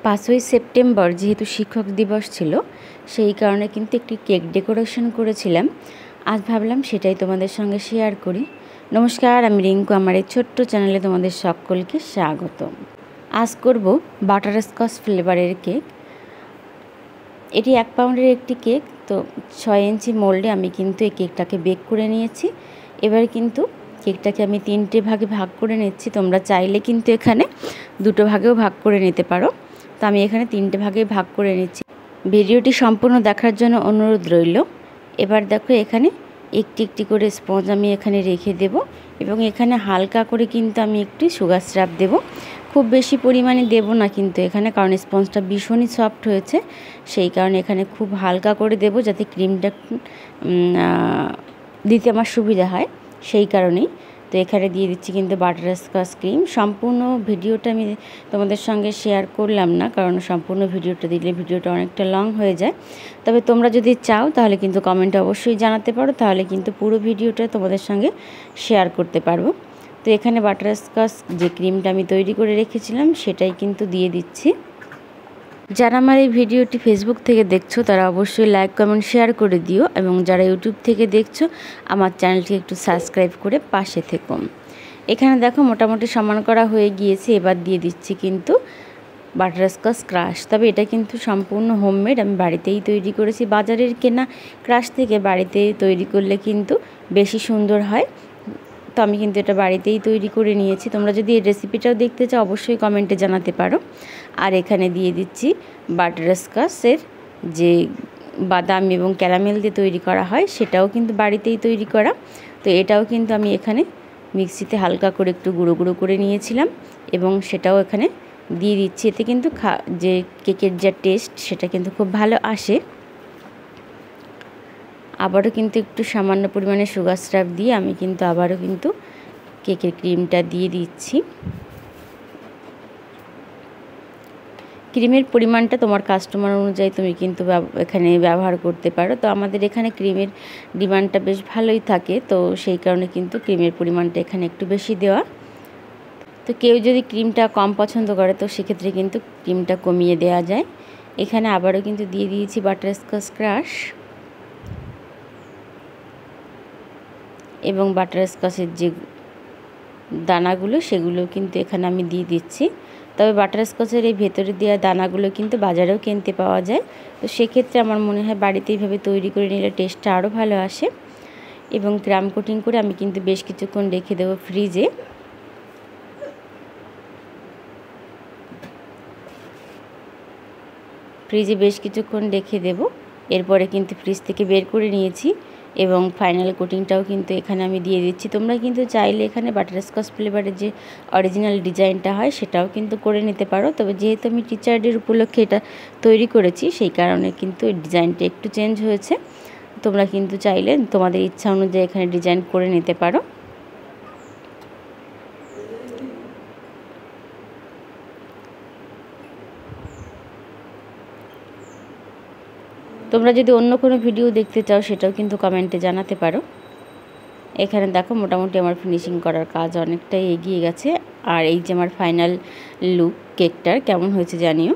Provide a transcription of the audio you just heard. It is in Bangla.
5ই সেপ্টেম্বর যেহেতু শিক্ষক দিবস ছিল, সেই কারণে কিন্তু একটি কেক ডেকোরেশন করেছিলাম। আজ ভাবলাম সেটাই তোমাদের সঙ্গে শেয়ার করি। নমস্কার, আমি রিঙ্কু। আমার এই ছোট্ট চ্যানেলে তোমাদের সকলকে স্বাগত। আজ করব বাটারস্কচ ফ্লেভারের কেক। এটি 1 পাউন্ডের একটি কেক। তো 6 ইঞ্চি মোল্ডে আমি কিন্তু এই কেকটাকে বেক করে নিয়েছি। এবার কিন্তু কেকটাকে আমি 3টে ভাগে ভাগ করে নিচ্ছি। তোমরা চাইলে কিন্তু এখানে 2টো ভাগেও ভাগ করে নিতে পারো। তো আমি এখানে 3টে ভাগে ভাগ করে নিচ্ছি। ভিডিওটি সম্পূর্ণ দেখার জন্য অনুরোধ রইল। এবার দেখো, এখানে একটি একটি করে স্পঞ্জ আমি এখানে রেখে দেব এবং এখানে হালকা করে কিন্তু আমি একটু সুগার সিরাপ দেব। খুব বেশি পরিমাণে দেব না কিন্তু এখানে, কারণ স্পঞ্জটা ভীষণই সফট হয়েছে। সেই কারণে এখানে খুব হালকা করে দেব, যাতে ক্রিমটা দিতে আমার সুবিধা হয়, সেই কারণেই। তো এখানে দিয়ে দিচ্ছি কিন্তু বাটারস্কচ ক্রিম। সম্পূর্ণ ভিডিওটা আমি তোমাদের সঙ্গে শেয়ার করলাম না, কারণ সম্পূর্ণ ভিডিওটা দিলে ভিডিওটা অনেকটা লং হয়ে যায়। তবে তোমরা যদি চাও তাহলে কিন্তু কমেন্টে অবশ্যই জানাতে পারো, তাহলে কিন্তু পুরো ভিডিওটা তোমাদের সঙ্গে শেয়ার করতে পারবো। তো এখানে বাটারস্কচ যে ক্রিমটা আমি তৈরি করে রেখেছিলাম সেটাই কিন্তু দিয়ে দিচ্ছি। যারা আমার এই ভিডিওটি ফেসবুক থেকে দেখছো তারা অবশ্যই লাইক, কমেন্ট, শেয়ার করে দিও, এবং যারা ইউটিউব থেকে দেখছো আমার চ্যানেলটি একটু সাবস্ক্রাইব করে পাশে থেকো। এখানে দেখো মোটামুটি সমান করা হয়ে গিয়েছে। এবার দিয়ে দিচ্ছি কিন্তু বাটারস্কচ ক্রাশ। তবে এটা কিন্তু সম্পূর্ণ হোমমেড, আমি বাড়িতেই তৈরি করেছি। বাজারের কেনা ক্রাশ থেকে বাড়িতে তৈরি করলে কিন্তু বেশি সুন্দর হয়। তো আমি কিন্তু এটা বাড়িতেই তৈরি করে নিয়েছি। তোমরা যদি এই রেসিপিটাও দেখতে চাও অবশ্যই কমেন্টে জানাতে পারো। আর এখানে দিয়ে দিচ্ছি বাটারস্কচের যে বাদাম এবং ক্যারামেল দিয়ে তৈরি করা হয়, সেটাও কিন্তু বাড়িতেই তৈরি করা। তো এটাও কিন্তু আমি এখানে মিক্সিতে হালকা করে একটু গুঁড়ো গুঁড়ো করে নিয়েছিলাম এবং সেটাও এখানে দিয়ে দিচ্ছি। এতে কিন্তু যে কেকের যা টেস্ট সেটা কিন্তু খুব ভালো আসে। আবারও কিন্তু একটু সামান্য পরিমাণে সুগার সিরাপ দিয়ে আমি কিন্তু আবারও কিন্তু কেকের ক্রিমটা দিয়ে দিচ্ছি। ক্রিমের পরিমাণটা তোমার কাস্টমার অনুযায়ী তুমি কিন্তু এখানে ব্যবহার করতে পারো। তো আমাদের এখানে ক্রিমের ডিমান্ডটা বেশ ভালোই থাকে, তো সেই কারণে কিন্তু ক্রিমের পরিমাণটা এখানে একটু বেশি দেওয়া। তো কেউ যদি ক্রিমটা কম পছন্দ করে তো সেক্ষেত্রে কিন্তু ক্রিমটা কমিয়ে দেওয়া যায়। এখানে আবারও কিন্তু দিয়ে দিয়েছি বাটারস্কচ ক্রাশ এবং বাটারস্কচের যে দানাগুলো সেগুলো কিন্তু এখানে আমি দিয়ে দিচ্ছি। তবে বাটারস্কচের এই ভেতরে দেওয়া দানাগুলো কিন্তু বাজারেও কিনতে পাওয়া যায়। তো সেক্ষেত্রে আমার মনে হয় বাড়িতে এইভাবে তৈরি করে নিলে টেস্টটা আরও ভালো আসে। এবং ক্রাম কোটিং করে আমি কিন্তু বেশ কিছুক্ষণ রেখে দেবো ফ্রিজে। বেশ কিছুক্ষণ রেখে দেব। এরপরে কিন্তু ফ্রিজ থেকে বের করে নিয়েছি এবং ফাইনাল কোটিংটাও কিন্তু এখানে আমি দিয়ে দিচ্ছি। তোমরা কিন্তু চাইলে এখানে বাটারস্কচ ফ্লেভারের যে অরিজিনাল ডিজাইনটা হয় সেটাও কিন্তু করে নিতে পারো। তবে যেহেতু আমি টিচার ডের উপলক্ষে এটা তৈরি করেছি, সেই কারণে কিন্তু ডিজাইনটা একটু চেঞ্জ হয়েছে। তোমরা কিন্তু চাইলে তোমাদের ইচ্ছা অনুযায়ী এখানে ডিজাইন করে নিতে পারো। তোমরা যদি অন্য কোনো ভিডিও দেখতে চাও সেটাও কিন্তু কমেন্টে জানাতে পারো। এখানে দেখো মোটামুটি আমার ফিনিশিং করার কাজ অনেকটাই এগিয়ে গেছে। আর এই যে আমার ফাইনাল লুক কেকটার কেমন হয়েছে জানিও।